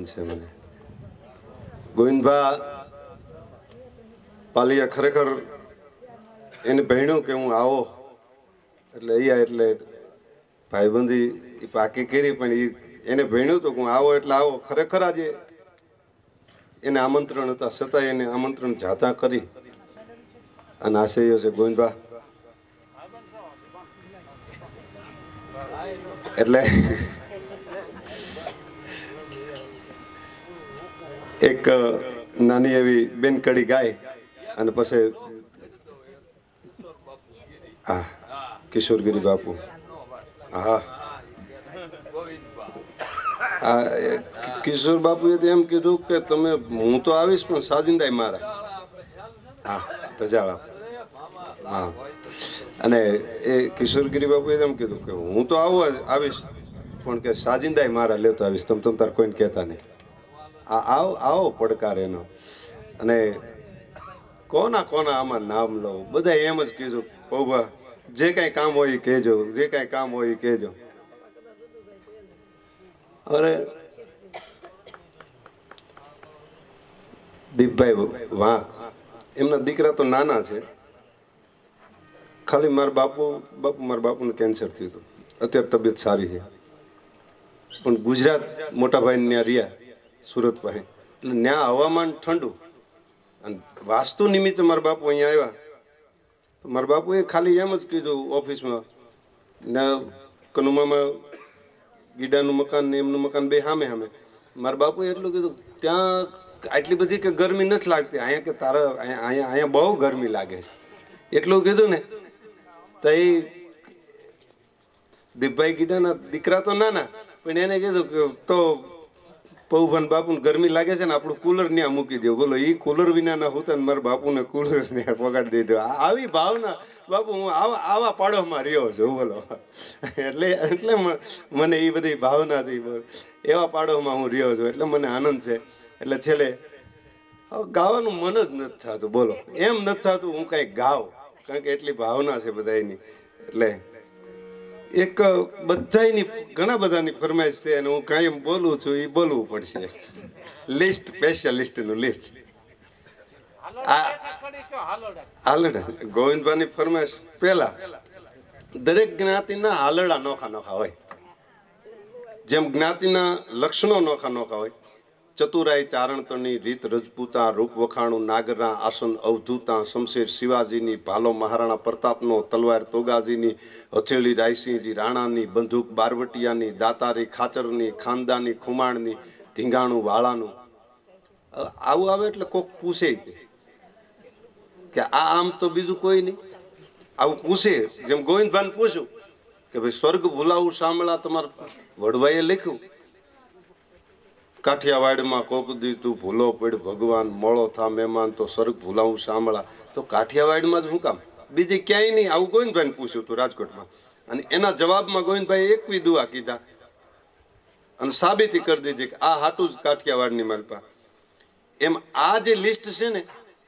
આનંદ છે મને. ગોવિંદભા પાલિયા ખરેખર એને ભણ્યું કે હું આવો એટલે અહીંયા એટલે ભાઈબંધી પાકી કરી, પણ એને ભણ્યું તો હું આવો એટલે આવો. ખરેખર આજે એને આમંત્રણ હતા છતાં એને આમંત્રણ જાતા કરી અને આશયો છે ગોવિંદભા. એટલે એક નાની એવી બેનકડી ગાય અને પછી હા કિશોરગીરી બાપુ. હા કિશોર બાપુએ તો એમ કીધું કે તમે હું તો આવીશ પણ સાજિંદાય મારા. હા તજાળા. હા અને એ કિશોરગીરી બાપુએ એમ કીધું કે હું તો આવીશ પણ કે સાજિંદાય મારા લેતો આવીશ, તમ તાર કોઈને કહેતા નહીં. આવો પડકાર એનો. અને કોના કોના આમાં નામ લો, બધા એમ જ કીધું પૌભા જે કાંઈ કામ હોય એ કહેજો, જે કાંઈ કામ હોય એ કહેજો. અરે દીપભાઈ વાંક એમના દીકરા તો નાના છે. ખાલી મારા બાપુને કેન્સર થયું હતું, અત્યારે તબિયત સારી છે. પણ ગુજરાત મોટા ભાઈ ત્યાં રહ્યા સુરત પાસે, એટલે ત્યાં હવામાન ઠંડુ અને વાસ્તુ નિમિત્તે મારા બાપુ અહીંયા આવ્યા તો મારા બાપુએ ખાલી એમ જ કીધું ઓફિસમાં ને કનુમામાં ગીડાનું મકાન ને એમનું મકાન બે સામે સામે. મારા બાપુએ એટલું કીધું ત્યાં આટલી બધી કે ગરમી નથી લાગતી, અહીંયા કે તારા અહીંયા બહુ ગરમી લાગે છે. એટલું કીધું ને તો એ દીપભાઈ ગીડાના દીકરા તો નાના, પણ એને કીધું કે તો પૌભાન બાપુને ગરમી લાગે છે ને આપણું કુલર ત્યાં મૂકી દો. બોલો એ કુલર વિના ના હોતા ને મારા બાપુને કુલર ત્યાં પગાડી દીધો. આવી ભાવના બાપુ હું આવા પાડોમાં રહ્યો છું. બોલો એટલે મને એ બધી ભાવનાથી એવા પાડોમાં હું રહ્યો છું એટલે મને આનંદ છે. એટલે છેલ્લે ગાવાનું મન જ નથી થતું. બોલો એમ નથી થતું હું કાંઈક ગાવ, કારણ કે એટલી ભાવના છે બધા એની. એટલે એક બધાની ઘણા બધાની ફરમાઈશ છે અને હું કાંઈ બોલું છું એ બોલવું પડશે. List સ્પેશિયલિસ્ટનું list. હાલડા ગોવિંદભાઈની ફરમાઈશ પહેલા દરેક જ્ઞાતિના હાલડા નોખા નોખા હોય, જેમ જ્ઞાતિના લક્ષણો નોખા નોખા હોય. ચતુરાઈ ચારણતરની, રીત રજપૂતા, રૂપ વખાણું નાગરના, આસન અવધૂતા, શમશેર શિવાજીની, ભાલો મહારાણા પ્રતાપનો, તલવાર તોગાજીની, હથેળી રાયસિંહજી રાણાની, બંદૂક બારવટિયાની, દાતારી ખાચરની, ખાનદાની ખુમાણની, ધીંગાણું વાળાનું. આવું આવે એટલે કોક પૂછે કે આ આમ તો બીજું કોઈ નહીં. આવું પૂછે જેમ ગોવિંદભાઈને પૂછ્યું કે ભાઈ સ્વર્ગ ભૂલાવું શામળા તમારા વડવાઈએ લખ્યું. કાઠિયાવાડમાં કોક દી તું ભૂલો પડ ભગવાન, મોળો થા મહેમાન તો સ્વર્ગ ભૂલાવું શામળા. તો કાઠિયાવાડમાં જ શું કામ, બીજે ક્યાંય નહીં. આવું ગોવિંદભાઈને પૂછ્યું હતું રાજકોટમાં. અને એના જવાબમાં ગોવિંદભાઈ એકવી દુઆ કીધા અને સાબિતી કરી દીધી કે આ હાટું જ કાઠિયાવાડની માલપા. એમ આ જે લિસ્ટ છે ને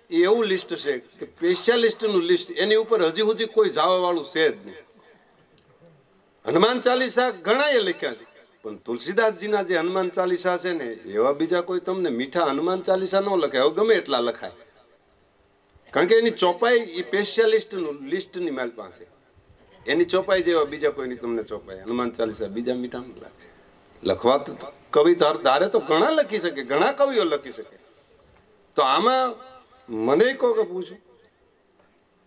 એ એવું લિસ્ટ છે કે સ્પેશિયાલિસ્ટનું લિસ્ટ, એની ઉપર હજી સુધી કોઈ જવા વાળું છે જ નહીં. હનુમાન ચાલીસા ઘણા એ લખ્યા છે, પણ તુલસીદાસજીના જે હનુમાન ચાલીસા છે ને એવા બીજા કોઈ તમને મીઠા હનુમાન ચાલીસા ન લખાય. હવે ગમે એટલા લખાય, કારણ કે એની ચોપાઈ એ સ્પેશિયાલિસ્ટનું લિસ્ટની માલ પાસે. એની ચોપાઈ જેવા બીજા કોઈની તમને ચોપાઈ હનુમાન ચાલીસા બીજા મીઠા ન લાગે. લખવા તો કવિ ધારે તો ઘણા લખી શકે, ઘણા કવિઓ લખી શકે. તો આમાં મને કહો કે પૂછું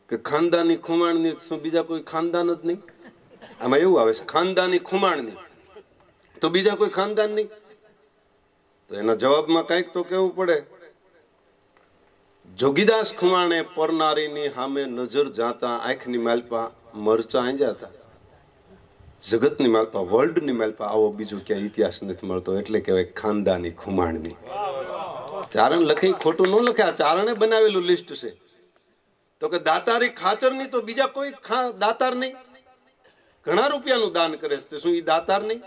કે ખાનદાની ખુમાણની શું બીજા કોઈ ખાનદાન જ નહીં? આમાં એવું આવે છે ખાનદાની ખુમાણની, તો બીજા કોઈ ખાનદાન નહીં. તો એના જવાબમાં કંઈક તો કેવું પડે. જોગીદાસ ખુમાણે પરનારીની સામે નજર જાતા આંખની માલપા મરચા આંજ્યા. જગતની માલપા, વર્લ્ડની માલપા આવો બીજું ક્યાંય ઇતિહાસ નથી મળતો. એટલે કહેવાય ખાનદાની ખુમાણની. ચારણ લખે ખોટું ન લખે, આ ચારણે બનાવેલું લિસ્ટ છે. તો કે દાતારી ખાચરની, તો બીજા કોઈ દાતાર નહીં. ઘણા રૂપિયાનું દાન કરે છે, શું એ દાતાર નહીં?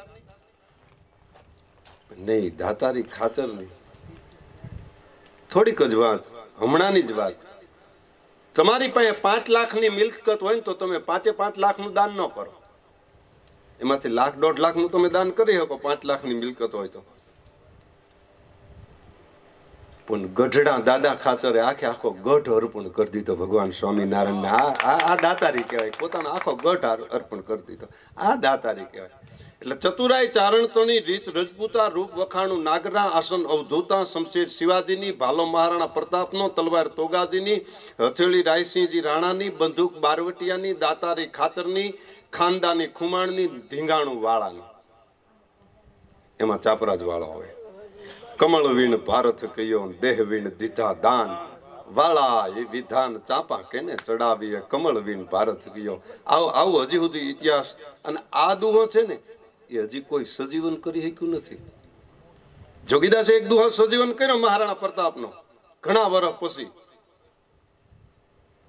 નહીં, દાતારી ખાચર નહીં. થોડીક જ વાત, હમણાંની જ વાત. તમારી પાસે 5 લાખની મિલકત હોય ને તો તમે 5 લાખનું દાન ન કરો. એમાંથી 1,00,000 1.5 લાખનું તમે દાન કરી શકો 5 લાખની મિલકત હોય તો. પણ ગઢડા દાદા ખાચરે આખો ગઢ અર્પણ કરી દીધો ભગવાન સ્વામિનારાયણને. આ દાતારી કહેવાય. પોતાનો આખો ગઢ અર્પણ કરી દીધો. આ દાતારી કહેવાય. એટલે ચતુરાઈ ચારણતોની રીત રજપૂતા રૂપ વખાણું નાગરા આસન અવધૂતા શમશેર શિવાજીની ભાલો મહારાણા પ્રતાપનો તલવાર તોગાજીની હથેળી રાયસિંહજી રાણાની બંદૂક બારવટિયાની દાતારી ખાચરની ખાનદાની ખુમાણની ધીંગાણું વાળાની. એમાં ચાપરાજ વાળો હોય. કમળ વીણ ભારત કયો દેહ વીણ દીધા દાન વાળા એ વિધાન ચાપા કેને ચડાવીએ કમળ વીણ ભારત કયો. આવું હજી સુધી ઇતિહાસ. અને આ દુહો છે ને એ હજી કોઈ સજીવન કરી શક્યું નથી. જોગીદાસે એક દુહો સજીવન કર્યો મહારાણા પ્રતાપનો ઘણા વર્ષ પછી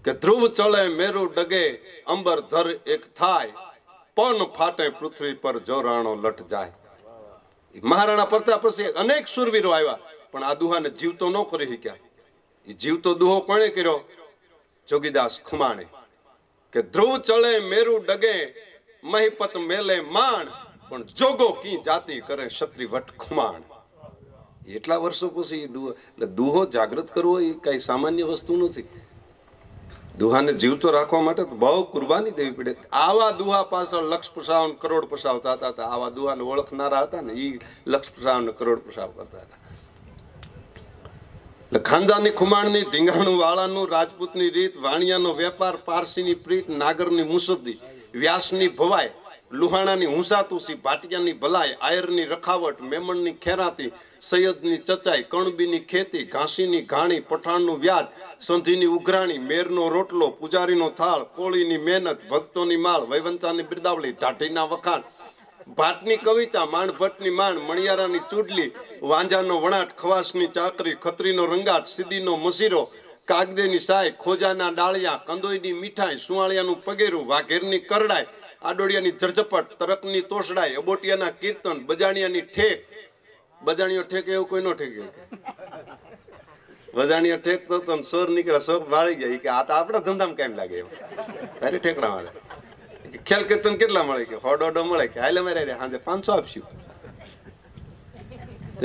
કે ધ્રુવ ચળે મેરુ ડગે અંબર ધર એક થાય પન ફાટે પૃથ્વી પર જો રાણો લટ જાય. મહારાણા પ્રતાપ પછી અનેક સુરવીરો આવ્યા પણ આ દુહાને જીવતો ન કરી શક્યા. એ જીવતો દુહો કોણે કર્યો? જોગીદાસ ખુમાણે. કે ધ્રુવ ચળે મેરુ ડગે મહિપત મેલે માણ પણ જોગો કી જાતિ કરે ક્ષત્રિ વટ ખુમાણ. એટલા વર્ષો પછી દુહો એટલે દુહો જાગૃત કરવો એ કઈ સામાન્ય વસ્તુ નથી. દુહાને જીવતો રાખવા માટે બહુ કુરબાની દેવી પડે. આવા દુહા પાછળ લક્ષ પસાવન કરોડ પસાવ થતા હતા. આવા દુહાને ઓળખનારા હતા ને એ લક્ષ પસાવન કરોડ પસાવ કરતા હતા. એટલે ખાનદાની ખુમાણની ધીંગાણું વાળાનું રાજપૂતની રીત વાણિયાનો વેપાર પારસીની પ્રીત નાગરની મુસદ્દી વ્યાસની ભવાય લુહાણાની હુંસાતુસી ભાટિયાની ભલાઈ આયરની રખાવટ મેમણની ખેરાતી સૈયદની ચચાઈ કણબીની ખેતી ઘાસીની ઘાણી પઠાણનું વ્યાજ સંધીની ઉઘરાણી મેરનો રોટલો પૂજારીનો થાળ કોળીની મહેનત ભક્તોની માળ વૈવંચાની બિરદાવળી ઢાઢીના વખાણ ભાટની કવિતા માંડભટ્ટની માંડ મણિયારાની ચૂડલી વાંજાનો વણાટ ખવાસની ચાકરી ખત્રીનો રંગાટ સીદીનો મસીરો કાગદેની સાય ખોજાના ડાળિયા કંદોઈની મીઠાઈ સુવાળિયાનું પગેરું વાઘેરની કરડાઈ આડોડિયાની ઝરઝપટ તરકની તોસડાઈ અબોટિયાના કીર્તન બજાણિયાની ઠેક. બજાણીઓ ઠેક એવું કોઈ નો ઠેકે. બજાણીઓ ઠેક તો સોર નીકળે સોર વાળી ગયા કે આ તો આપણા ધંધામાં કેમ લાગે એમ અરે ઠેકડા મારે ખ્યાલ કીર્તન કેટલા મળે કે 100 મળે કે હાલે મારે સાંજે 500 આપશું.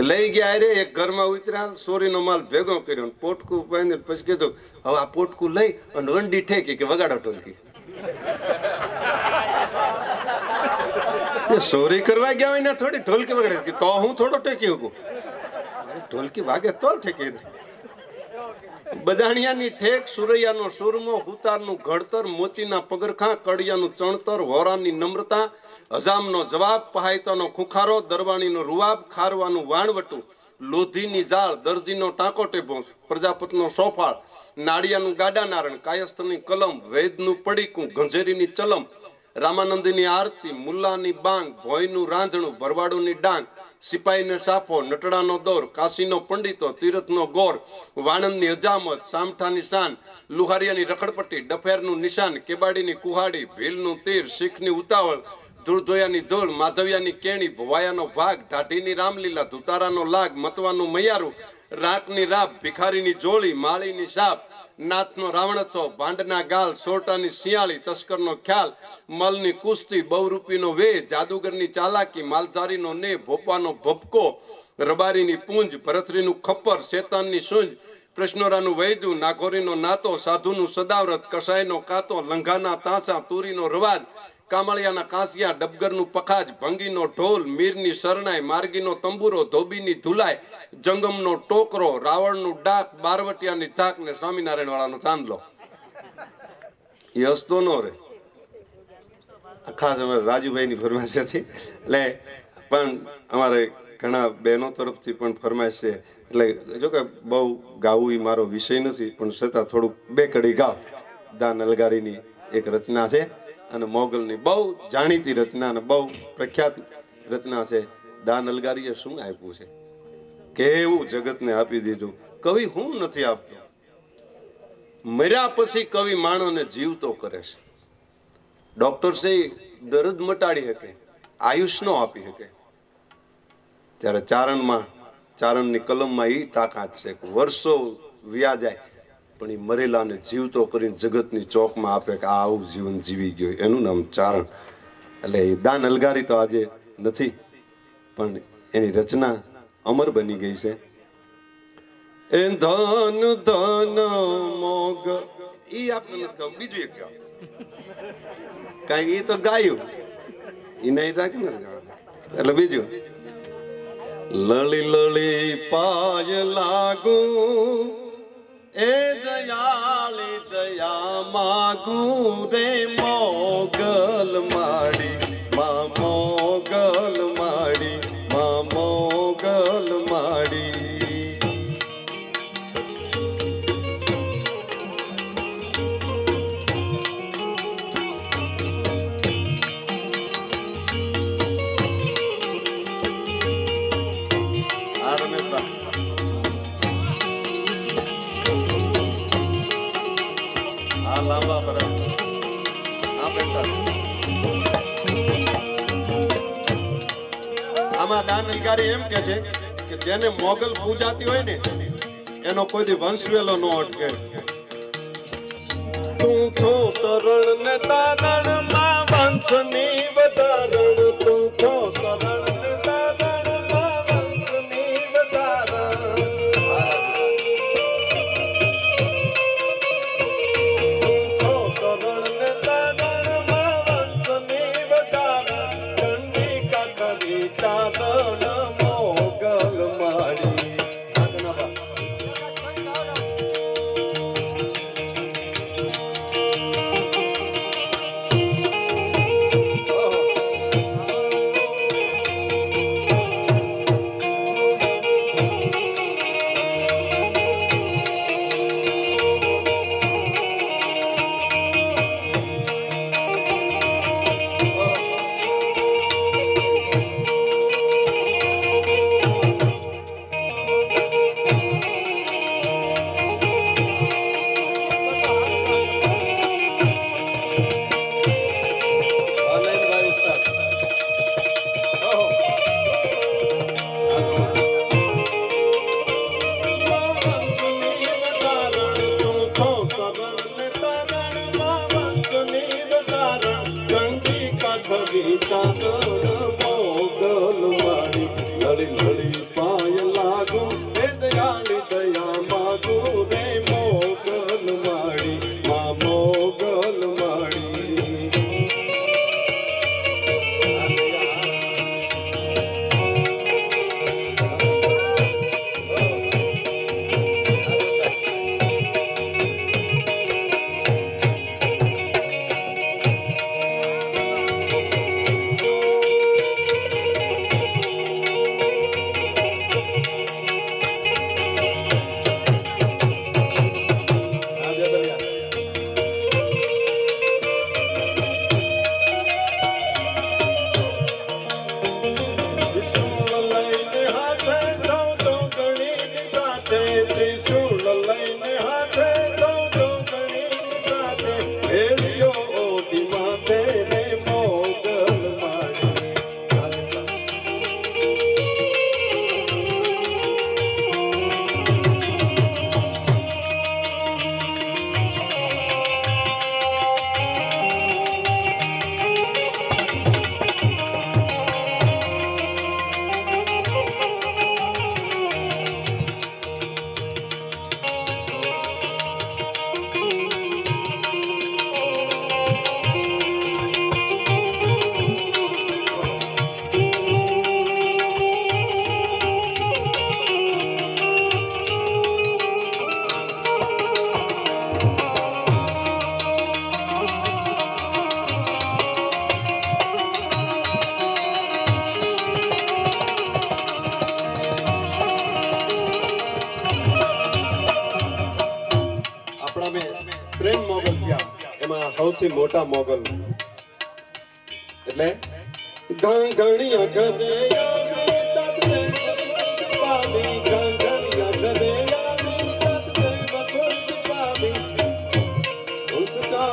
લઈ ગયા અરે એક ઘરમાં ઉતર્યા સોરીનો માલ ભેગો કર્યો પોટકું પહેરીને પછી કીધું હવે આ પોટકું લઈ અને વંડી ઠેકી કે વગાડો ઢોલકી. સોરી કરવા ગયા હોય ને થોડી ઢોલકી વગાડે તો હું થોડો ટેકી શકું. ઢોલકી વાગે તો ઠેકી. બજાણિયાની ઠેક સુરૈયાનો સુરમો હુતારનું ઘડતર મોચીના પગરખા કડિયાનું ચણતર વોરાની નમ્રતા હજામનો જવાબ પહાયતાનો ખુખારો દરવાણીનો રૂવાબ ખારવાનું વાણવટું લોધીની જાળ દરજીનો ટાંકો ટેભો પ્રજાપતિનો સોફાળ નાળિયાનું ગાડા નારણ કાયસ્થની કલમ વૈદનું પડીકું ગંજેરીની ચલમ રામાનંદની આરતી મુલ્લાની બાંગ ભોયનું રાંધણું ભરવાડોની ડાંગ સિપાહીને સાફો નટડાનો દોર કાશીનો પંડિતો તીરથનો ગોર વાણંદની હજામત સામઠાની શાન લુહારિયાની રખડપટ્ટી ડફેરનું નિશાન કેબાડીની કુહાડી ભીલનું તીર શીખની ઉતાવળ ધૂળધોયાની ધૂળ માધવિયાની કેણી ભવાયાનો ભાગ ઢાઢીની રામલીલા ધુતારાનો લાગ મતવાનું મૈયારું રાકની રાપ ભિખારીની જોળી માળીની સાપ નાથનો રાવણથો ભાંડના ગાલ સોરટાની શિયાળી તસ્કરનો ખ્યાલ મલની કુસ્તી બહુરૂપીનો વે જાદુગરની ચાલાકી માલધારીનો ને ભોપાનો ભપકો રબારીની પૂંજ ભરથરીનું ખપ્પર શેતાનની સૂંજ પ્રશ્નોરાનું વૈદ્યું નાઘોરીનો નાતો સાધુનું સદાવ્રત કસાઈનો કાતો લંઘાના તાંસા તુરીનો રવાજ કામળિયાના કાંસિયા ડબગરનું પખાજ ભંગીનો ઢોલ મીરની શરણાઈ માર્ગીનો તંબુરો ધોબીની ધુલાઈ જંગમનો ટોકરો રાવણનું ડાક બારવટિયાની ધાક ને સ્વામિનારાયણ વાળાનો ચાંદલો. એ હસતો નો રે. ખાસ અમારે રાજુભાઈની ફરમાઈશ હતી એટલે પણ અમારે ઘણા બહેનો તરફથી પણ ફરમાઈશ છે એટલે જો કે બહુ ગાવું એ મારો વિષય નથી પણ છતાં થોડુંક બે કડી ગાવ. દાન અલગારીની એક રચના છે અને મોગલની બહુ જાણીતી રચના અને બહુ પ્રખ્યાત રચના છે. દાન અલગારીએ શું આપ્યું છે કેવું જગતને આપી દીધું. કવિ હું નથી આપતો. મર્યા પછી કવિ માણસને જીવતો કરે છે. ડોક્ટર છે દર્દ મટાડી શકે આયુષ નો આપી શકે. ત્યારે ચારણની કલમમાં એ તાકાત છે કે વર્ષો વ્યા જાય પણ એ મરેલાને જીવતો કરીને જગતની ચોકમાં આપે કે આ આવું જીવન જીવી ગયો. એનું નામ ચારણ. એટલે એ દાન અલગારી તો આજે નથી પણ એની રચના અમર બની ગઈ છે. એ ધન ધન મોગ ઈ આપણે નથી ગાવું, બીજું એક ગાવ કારણ કે ઈ તો ગાયું ઈ નહીં રાખ ને એટલે બીજું લળી લળી પાય લાગુ એ દયાળી દયા માગુ રે મોગલ માડી માં મોગલ માડી માં મોગલ માડી લાંબા પર આમાં દાન અધિકારી એમ કે છે કે જેને મોગલ પૂજાતી હોય ને એનો કોઈ દી વંશવેલો ન અટકે. તું છો તરણ ને તારણ માં વંશની વધારણ તું છો તરણ ને તારણ માં વંશની વધારણ મોગલ માડી લળી લળી પાય લાગુ એ દયાળી દયા માગુ રે મોગલ માડી માં મોગલ માડી ત્રણ મોગલ થયા એમાં સૌથી મોટા મોગલ એટલે ગાંગણિયા ઘરે આવી તત પામી ગાંગણિયા ઘરે આવી તત પામી ઉસકા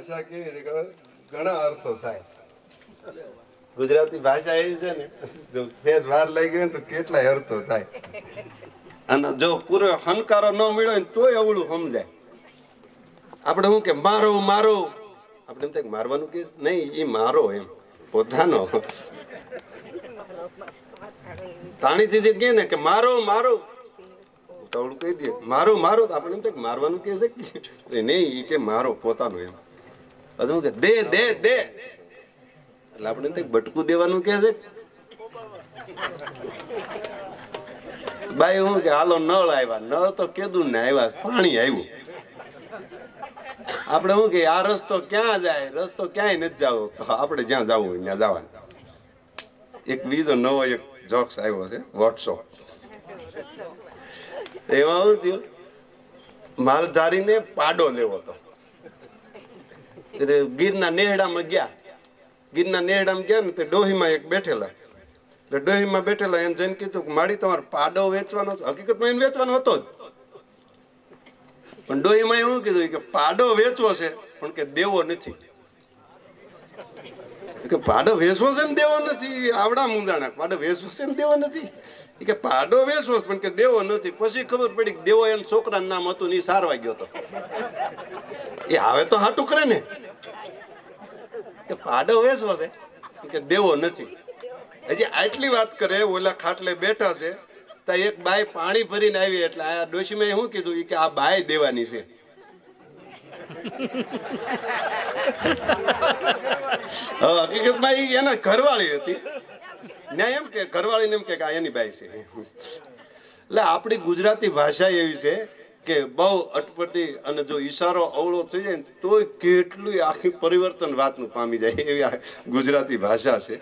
ભાષા કેવી છે ખબર? ઘણા અર્થો થાય. ગુજરાતી ભાષા એવી છે ને, જો સેજ વાર લઈ ગઈ તો કેટલાય અર્થો થાય. અને જો પૂરો હનકારો ન મળ્યો ને તોય અવળું સમજાય. આપણે શું કે મારો મારો, આપણે એમ થાય મારવાનું કે નહીં, એ મારો એમ પોતાનો. તાણીથી જે કે ને કે મારો મારો, તવડું કહી દે મારો મારો, તો આપણે એમ થાય મારવાનું કે છે નહીં, એ કે મારો પોતાનો એમ. હજુ કે દે દે દે, એટલે આપણે એમ થાય બટકું દેવાનું કે છે. બાઈ હું કે હાલો નળ આવ્યા, નળ તો કેદું ને આવ્યા, પાણી આવ્યું. આપણે શું કે આ રસ્તો ક્યાં જાય, રસ્તો ક્યાંય નથી જાવો, તો આપણે જ્યાં જવું હોય ત્યાં જવાનું. એક બીજો નવો એક જોક્સ આવ્યો છે વોટ્સઅપ. એમાં શું થયું, માલધારીને પાડો લેવો હતો. ગીરના નેહડામાં ગયા, ગીરના નેહડામાં ગયા ને તે ડોહીમાં એક બેઠેલા, એટલે ડોહીમાં બેઠેલા એને જઈને કીધું કે માડી તમારે પાડો વેચવાનો છે. હકીકતમાં એને વેચવાનો હતો જ, પણ ડોહીમાં એવું કીધું કે પાડો વેચવો છે પણ કે દેવો નથી. કે પાડો વેચવો છે ને દેવો નથી, આવડા મૂંઝાણા, પાડો વેચવો છે ને દેવો નથી. કે પાડો વેચવો છે પણ કે દેવો નથી. પછી ખબર પડી કે દેવો એના છોકરાનું નામ હતું ને એ સારવા ગયો હતો. એ હવે તો હાટું કરે ને કે પાડો વેચવો છે કે દેવો નથી. હજી આટલી વાત કરે, ઓલા ખાટલે બેઠા છે, તો એક બાઈ પાણી ભરીને આવી, એટલે આ ડોશીમાં શું કીધું કે આ બાઈ દેવાની છે. હકીકતમાં એના ઘરવાળી હતી, ન્યાય એમ કે ઘરવાળીને એમ કે આ એની બાઈ છે. એટલે આપણી ગુજરાતી ભાષા એવી છે કે બહુ અટપટી, અને જો ઈશારો અવળો થઈ જાય ને તોય કેટલું આખી પરિવર્તન વાતનું પામી જાય એવી આ ગુજરાતી ભાષા છે.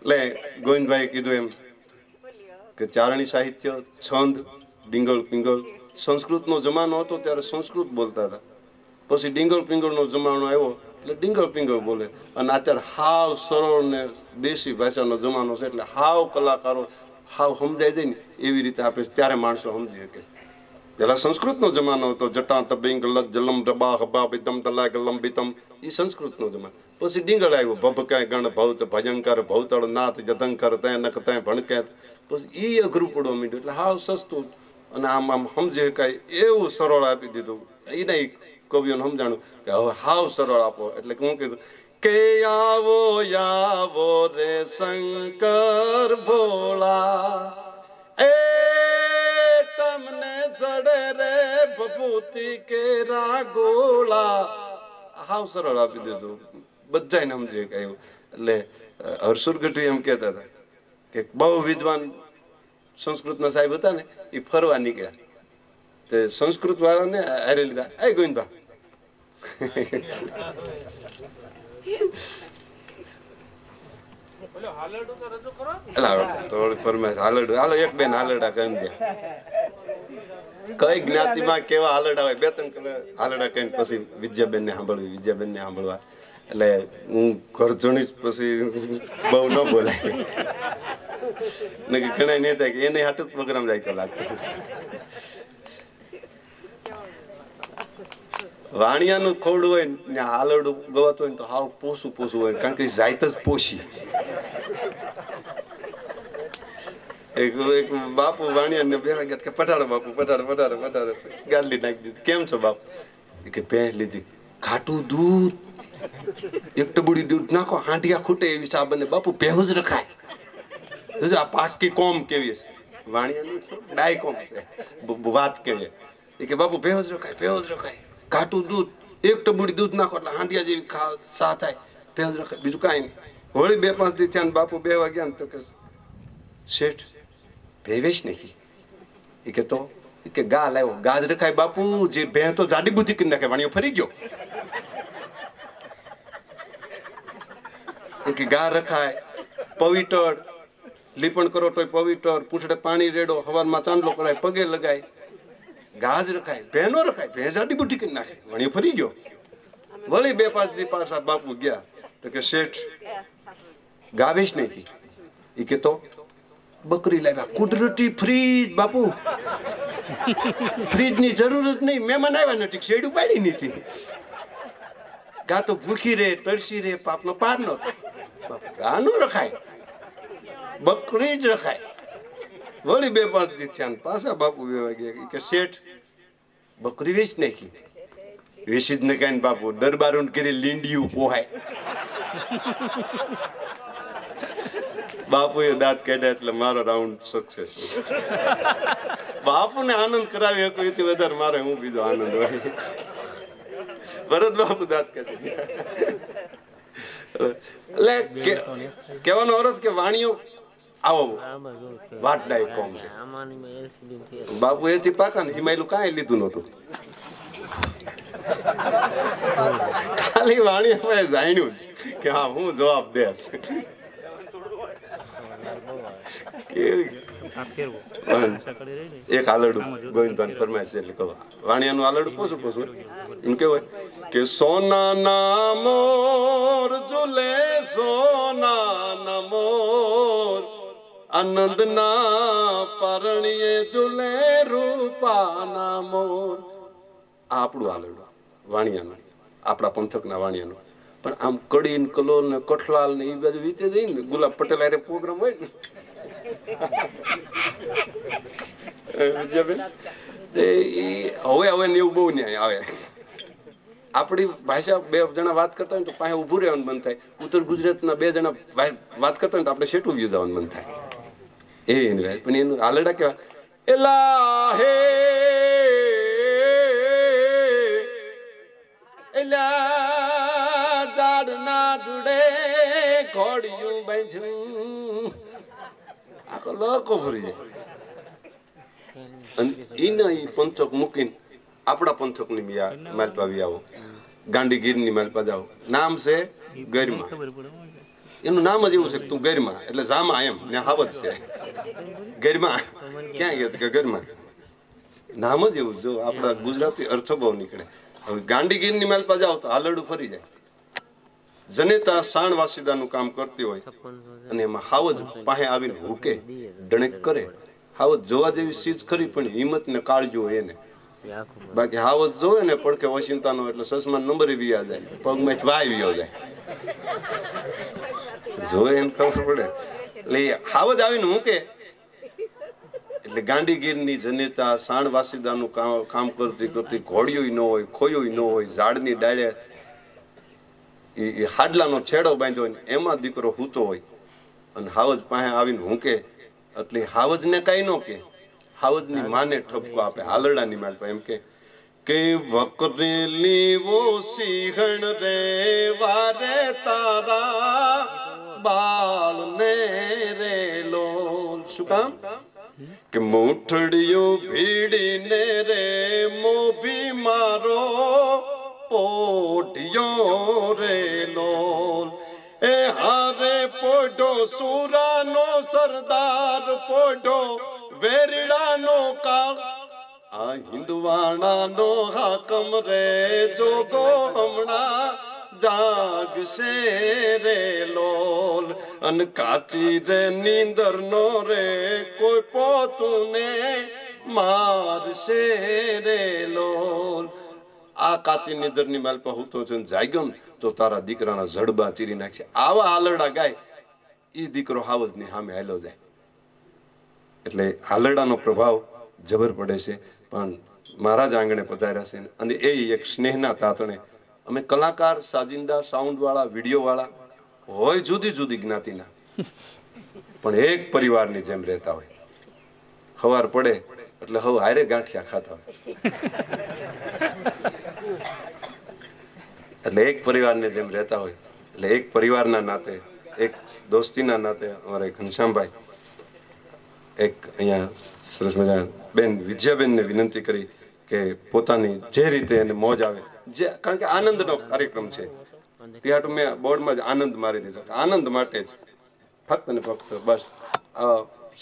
એટલે ગોવિંદભાઈ કીધું એમ કે ચારણી સાહિત્ય, છંદ, ડીંગલ પિંગળ. સંસ્કૃતનો જમાનો હતો ત્યારે સંસ્કૃત બોલતા હતા, પછી ડીંગલ પિંગળનો જમાનો આવ્યો એટલે ડીંગલ પિંગળ બોલે, અને અત્યારે હાવ સરળ ને દેશી ભાષાનો જમાનો છે એટલે હાવ કલાકારો હાવ સમજાઈ જાય ને એવી રીતે આપે, ત્યારે માણસો સમજી શકે. પેલા સંસ્કૃતનો જમાનો હતો, જટા ટબિંગ લત જલમ રબા હબા બિતમ તલા ગલમ બિતમ, એ સંસ્કૃતનો જમાનો. પછી ડીંગળ આવ્યો, ભભકાય ગણ ભૌત ભયંકર ભૌતળ નાથ જતંકર તે નખ તે ભણકે. પછી એ અઘરું પડવા માંડ્યું, એટલે હાવ સસ્તું અને આમ આમ સમજી શકાય એવું સરળ આપી દીધું. એને કવિઓને સમજાણું કે હવે હાવ સરળ આપો, એટલે હું કીધું કે આવો આવો રે શંકર ભોળા, એ તમને ચડે રે ભભૂતિ કેરા ગોળા. હાવ સરળ આપી દીધું, બધાને સમજી શકાય એવું. એટલે હરસુર ગઢવી એમ કહેતા હતા કે બહુ વિદ્વાન સંસ્કૃતના સાહેબ હતા ને, એ ફરવા નીકળ્યા, તે સંસ્કૃત વાળાને હારે લીધા, એ ગોવિંદભા હાલો એક બેન હાલરડા કરી દે. કઈ જ્ઞાતિમાં કેવા હાલરડા હોય, બે ત્રણ હાલરડા કહીને પછી વિદ્યાબેન ને સાંભળવી, વિદ્યાબેન ને સાંભળવા. એટલે હું ઘર જોણી પછી બહુ ન બોલાય ને, ઘણા નહીં થાય કે એને હાટું પ્રોગ્રામ રાખ્યો લાગતો. વાણિયાનું ખોડું હોય ને હાલરડું ગવાતું હોય ને તો હાવ પોસું પોસું હોય, કારણ કે જાયત જ પોસી. એક બાપુ વાણિયા ને બેવા ગયા કે પટાડો બાપુ, પટાડો પટાડો પટાડો, ગાલી નાખી દીધી. કેમ છો બાપુ? કે ભેંસ લીધી, ખાટું દૂધ, એક ટબુડી દૂધ નાખો, હાંડિયા ખૂટે એવી સાબને. બાપુ ભેહું જ રખાય. આ પાકી કોમ કેવી છે, વાણિયાની ડાય કોમ છે, વાત કેવી કે બાપુ ભેહું જ રખાય, ભેહું જ રખાય, ઘાટું દૂધ, એક ટબુડી દૂધ નાખો એટલે હાંડિયા જેવી સા થાય, ભેહું જ રખાય, બીજું કાંઈ નહીં. વળી 2-5 દી થયા બાપુ બેવા ગયા ને તો કે શેઠ ભેવેશ નહીં. એ કે તો કે ગા લાવ્યો, ગાજ રખાય બાપુ, જે ભેં તો જાડી બુદ્ધિ કરી નાખે, વાણીઓ ફરી ગયો. કે ગા રખાય, પવિત્ર લીપણ કરો તોય પવિત્ર, પૂંછડે પાણી રેડો, હવારમાં ચાંદલો કરાય, પગે લગાય, ગાજ રખાય, ભેં નો રખાય, ભેં જાડી બુદ્ધિ કરી નાખે, વાણીઓ ફરી ગયો. વળી 2-5 દી પાછા બાપુ ગયા તો કે શેઠ ગાવેશ નહીં. એ કે તો બકરી લાવ્યા, કુદરતી ફ્રીજ બાપુ, ફ્રીજ ની જરૂર જ નહીં, મહેમાન આવ્યા નથી, શેડું પાડી નથી. ગા તો ભૂખી રહે, તરસી રહે, પાપનો પાર ન થાય. ગા નો રખાય, બકરી જ રખાય. વળી 2-5 દી થયા ને પાછા બાપુ વેવા ગયા કે શેઠ બકરી વેચ નાખી. વેચી જ ને કઈ બાપુ દરબારું કરી લીંડિયું પોહાય. બાપુએ દાંત કાઢ્યા એટલે મારો રાઉન્ડ સક્સેસ. બાપુને આનંદ કરાવી શકો એથી વધારે મારે હું બીજો આનંદ હોય. ભરત બાપુ દાંત કાઢી. એટલે કહેવાનો અર્થ કે વાણીઓ આવો વાટડાય કોમ છે. બાપુ એથી પાકા ને હિમાયલું કાંઈ લીધું નતું. ખાલી વાણી આપણે જાણ્યું કે હા હું જવાબ દે. એક આલડું ગોવિંદભાઈ ફરમાય છે એટલે કહો વાણિયાનું આલડું પોસું પોસું એમ કેવાય કે સોના ના મોર ઝૂલે સોના ના મોર આનંદ ના પરણીએ ઝૂલે રૂપાના મોર. આ આપણું આલડું વાણિયાનું, આપણા પંથકના વાણિયાનું. પણ આમ કડી ને કલોલ ને કઠલાલ ને એ બાજુ વીતે જઈને ને ગુલાબ પટેલ હારે પ્રોગ્રામ હોય ને હવે હવે ને એવું બહુ ન્યાય આવે. આપણી ભાષા 2 જણા વાત કરતા હોય તો પાસે ઉભું રહેવાનું મન થાય. ઉત્તર ગુજરાતના 2 જણા વાત કરતા હોય તો આપણે શેઠું વ્યુ જવાનું મન થાય. એવી વાત. પણ એનું આલડા કેવા એલા હે એલા ઝાડ ના જુડે ઘોડિયું બાંધ્યું. આખો લકો ફરી જાય. અને એના એ પંથક મૂકીને આપણા પંથકની માલપાવી આવો, ગાંડીગીરની માલપા જાઓ. નામ છે ગરિમા. એનું નામ જ એવું છે કે તું ગરિમા એટલે જામા એમ ને હાવત છે. ગરિમા ક્યાં ગયા કે ગરિમા નામ જ એવું. જો આપણા ગુજરાતી અર્થો બહુ નીકળે. હવે ગાંડીગીરની માલપા જાઓ તો હાલડું ફરી જાય. જનેતા શાણ વાસીદાનું કામ કરતી હોય અને એમાં હાવજ પાસે આવીને હુકે ડણેક કરે. હાવજ જોવા જેવી ચીજ ખરી પણ હિંમત ને કાળજો હોય એને. બાકી હાવજ જોવે ને પડખે ઓશિંતાનો એટલે સસમાન નંબર વ્યા જાય, પગમાં વાય વ્યો જાય. જોવે એને ખબર પડે. એટલે હાવજ આવીને હુકે એટલે ગાંડીગીરની જનેતા શાણ વાસીદાનું કામ કરતી કરતી ઘોડિયું ન હોય, ખોયું ન હોય, ઝાડની ડાળે એ હાડલાનો છેડો બાંધ્યો હોય એમાં દીકરો હૂતો હોય અને હાવજ પાસે આવીને હુંકે એટલે હાવજને કઈ ન કે, હાવજની માને ઠપકો આપે. હાલરડાની માલ એમ કે વકરેલી વો સિંહણ રે વારે તારા બાળ ને રે લો. શું કામ કે મૂઠડીયું ભીડીને રે મોભી મારો પોઢિયો રે લોલ. એ હારે પોઢો સુરાનો સરદાર પોઢો વેરડાનો કા આ હિંદવાણાનો હાકમ રે જોગો હમણાં જાગશે રે લોલ. અને કાચી રે નીંદર નો રે કોઈ પોતુને મારશે રે લોલ. આ કાચી નીંદરની માલપા હું તો જાગ્યો ને તો તારા દીકરાના જડબા ચીરી નાખશે. આવા હાલરડા ગાય એ દીકરો હાવજની સામે હાલો જાય. એટલે હાલરડાનો પ્રભાવ જબર પડે છે. પણ મહારાજ આંગણે પધાર્યા છે અને એ એક સ્નેહના તાતણે અમે કલાકાર, સાજિંદા, સાઉન્ડ વાળા, વિડીયો વાળા હોય જુદી જુદી જ્ઞાતિના પણ એક પરિવારની જેમ રહેતા હોય. સવાર પડે એટલે હવે હારે ગાંઠિયા ખાતા હોય. એટલે એક પરિવારને જેમ રહેતા હોય. એટલે એક પરિવારના નાતે, એક દોસ્તીના નાતે અમારા ઘનશ્યામભાઈ એક અહીંયા સરસ મજા બેન વિજયાબેનને વિનંતી કરી કે પોતાની જે રીતે એને મોજ આવે, જે કારણ કે આનંદનો કાર્યક્રમ છે ત્યાં મેં બોર્ડમાં જ આનંદ મારી દીધો. આનંદ માટે જ ફક્ત ને ફક્ત બસ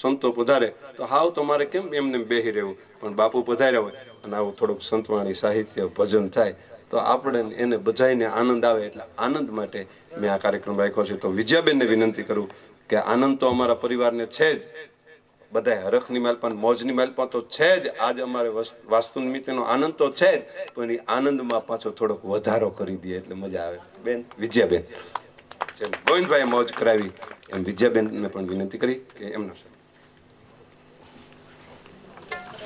સંતો પધારે તો હાવ તમારે કેમ એમને બેહી રહેવું, પણ બાપુ પધાર્યા હોય અને આવું થોડુંક સંતવાણી, સાહિત્ય, ભજન થાય તો આપણે એને બધાઈને આનંદ આવે. એટલે આનંદ માટે મેં આ કાર્યક્રમ રાખ્યો છે. તો વિજયાબેનને વિનંતી કરું કે આનંદ તો અમારા પરિવારને છે જ, બધાય હરખની માલપા ને મોજની માલપા તો છે જ. આજ અમારે વાસ્તુ નિમિત્તેનો આનંદ તો છે જ, પણ એ આનંદમાં પાછો થોડોક વધારો કરી દે એટલે મજા આવે. બેન વિજયાબેન, જેમ ગોવિંદભાઈએ મોજ કરાવી એમ વિજયાબેનને પણ વિનંતી કરી કે એમનો શબ્દ.